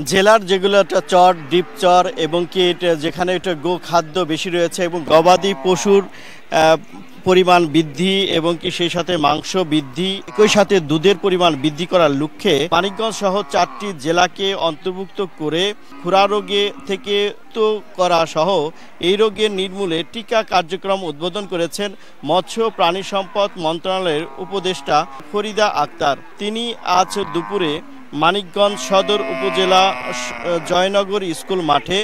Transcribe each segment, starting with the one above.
জেলার যেগুলো একটা চর ডিপ চর এবং কি এটা যেখানে এটা গো খাদ্য বেশি রয়েছে এবং গবাদি পশুর পরিমাণ বৃদ্ধি এবং কি সেই সাথে মাংস বৃদ্ধি একই সাথে দুধের পরিমাণ বৃদ্ধি করার লক্ষ্যে মানিকগঞ্জ সহ 4টি জেলাকে অন্তর্ভুক্ত করে খুরা রোগে থেকে করা সহ এই রোগের নির্মূলে টিকা কার্যক্রম উদ্বোধন করেছেন মৎস্য প্রাণী সম্পদ মন্ত্রণালয়ের উপদেষ্টা ফরিদা আক্তার। তিনি আজ দুপুরে মানিকগঞ্জ সদর উপজেলা জয়নগর স্কুল মাঠে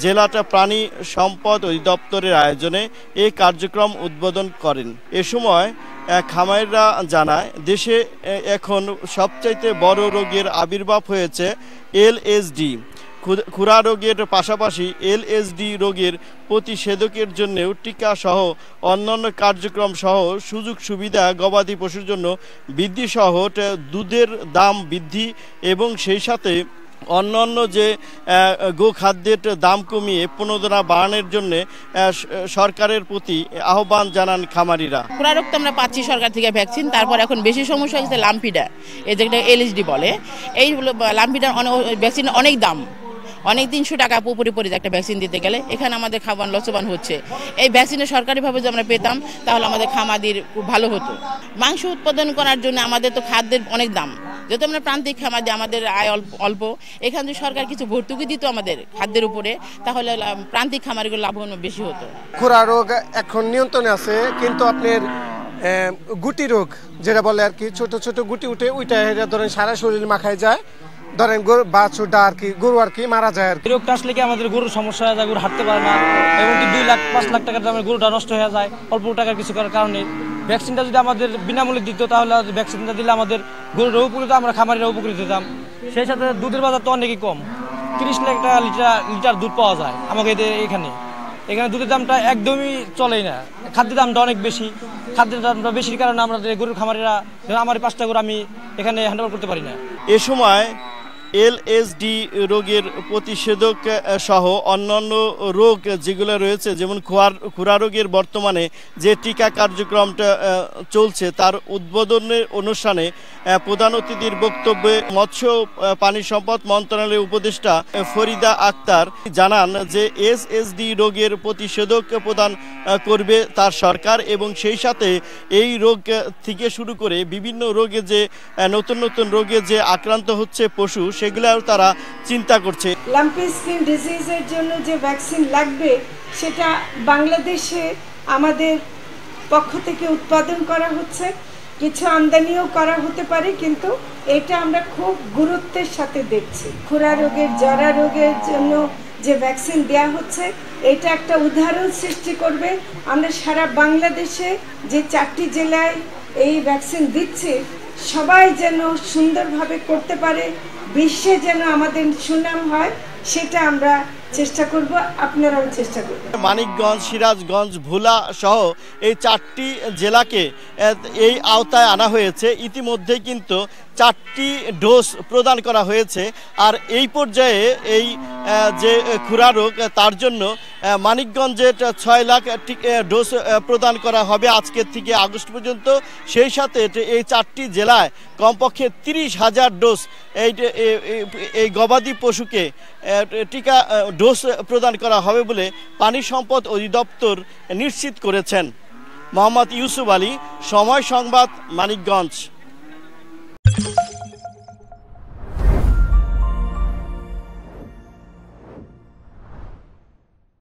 জেলাটা প্রাণী সম্পদ অধিদপ্তরের আয়োজনে এই কার্যক্রম উদ্বোধন করেন। এ সময় খামারিরা জানায় দেশে এখন সবচাইতে বড় রোগের আবির্ভাব হয়েছে এলএসডি। খুরা রোগের পাশাপাশি এলএসডি রোগের প্রতিষেধকের জন্যও টিকা সহ অন্যান্য কার্যক্রম সহ সুযোগ সুবিধা গবাদি পশুর জন্য বৃদ্ধি সহ দুধের দাম বৃদ্ধি এবং সেই সাথে অন্যান্য যে গোখাদ্যের দাম কমিয়ে পুনরায় বাড়ানোর জন্য সরকারের প্রতি আহ্বান জানান খামারিরা। খুরা রোগ তো আমরা পাচ্ছি সরকার থেকে ভ্যাকসিন, তারপর এখন বেশি সমস্যা হচ্ছে লাম্পিডা, এই যেটা এলএসডি বলে, এই লাম্পিডার ভ্যাকসিন অনেক দাম, অনেক 300 টাকা পুরোপুরি পড়ে যায় একটা ভ্যাকসিন দিতে গেলে। এখানে আমাদের খাবার লসবান হচ্ছে। এই ভ্যাকসিনে সরকারিভাবে যদি আমরা পেতাম তাহলে আমাদের খামারদের খুব ভালো হতো। মাংস উৎপাদন করার জন্য আমাদের তো খাদ্যের অনেক দাম, যেহেতু আমরা প্রান্তিক খামার দিয়ে আমাদের আয় অল্প, এখানে যদি সরকার কিছু ভর্তুকি দিত আমাদের খাদ্যের উপরে তাহলে প্রান্তিক খামারগুলো লাভবান বেশি হতো। খুরা রোগ এখন নিয়ন্ত্রণে আছে, কিন্তু আপনার গুটি রোগ যেটা বলে আর কি, ছোট ছোট গুটি উঠে ওইটা ধরেন সারা শরীর মাখায় যায়, ধরেন বাছুরটা আর কি গরু আর কি মারা যায়। আর কি রোগটা আসলে কি আমাদের গরুর সমস্যা হয়ে যায়, গরু হাঁটতে পারে না এবং কি 2 লাখ 5 লাখ টাকার দামের গরুটা নষ্ট হয়ে যায় অল্প টাকার কিছু করার কারণে। ভ্যাকসিনটা যদি আমাদের বিনামূল্যে দিত তাহলে ভ্যাকসিনটা দিলে আমাদের গরুর উপকৃত, আমরা খামারিরা উপকৃত হতাম। সেই সাথে দুধের বাজার তো অনেকই কম, 30 লাখ টাকা লিটার দুধ পাওয়া যায় আমাকে এখানে দুধের দামটা একদমই চলেই না। খাদ্যের দামটা অনেক বেশি, খাদ্যের দামটা বেশির কারণে আমরা গরুর খামারিরা, আমার 5টা গরু আমি এখানে হ্যান্ডওভার করতে পারি না। এ সময় এলএসডি রোগের প্রতিষেধক সহ অন্যান্য রোগ যেগুলো রয়েছে, যেমন খুরা রোগের বর্তমানে যে টিকা কার্যক্রমটা চলছে তার উদ্বোধনের অনুষ্ঠানে প্রধান অতিথির বক্তব্যে মৎস্য প্রাণী সম্পদ মন্ত্রণালয়ের উপদেষ্টা ফরিদা আক্তার জানান যে এসএসডি রোগের প্রতিষেধক প্রদান করবে তার সরকার এবং সেই সাথে এই রোগ থেকে শুরু করে বিভিন্ন রোগে যে নতুন নতুন রোগে যে আক্রান্ত হচ্ছে পশু সেগুলোও তারা চিন্তা করছে। লাম্পি স্কিন ডিজিজের জন্য যে ভ্যাকসিন লাগবে সেটা বাংলাদেশে আমাদের পক্ষ থেকে উৎপাদন করা হচ্ছে, কিছু আমদানিও করা হতে পারে, কিন্তু এটা আমরা খুব গুরুত্বের সাথে দেখছি। খুরা রোগের জরা রোগের জন্য যে ভ্যাকসিন দেওয়া হচ্ছে এটা একটা উদাহরণ সৃষ্টি করবে। আমরা সারা বাংলাদেশে যে 4টি জেলায় এই ভ্যাকসিন দিচ্ছি সবাই যেন সুন্দরভাবে করতে পারে, বিশ্বে যেন আমাদের সুনাম হয়, সেটা আমরা চেষ্টা করব, আপনারাও চেষ্টা করবেন। মানিকগঞ্জ, সিরাজগঞ্জ, ভোলা সহ এই 4টি জেলাকে এই আওতায় আনা হয়েছে। ইতিমধ্যে কিন্তু 4টি ডোজ প্রদান করা হয়েছে। আর এই পর্যায়ে এই যে খুরা রোগ তার জন্য মানিকগঞ্জে 6 লাখ ডোজ প্রদান করা হবে আজকের থেকে আগস্ট পর্যন্ত। সেই সাথে এই 4টি জেলায় কমপক্ষে 30,000 ডোজ এই গবাদি পশুকে টিকা ডোজ প্রদান করা হবে বলে পানি সম্পদ অধিদপ্তর নিশ্চিত করেছেন। মোহাম্মদ ইউসুফ আলী, সময় সংবাদ, মানিকগঞ্জ।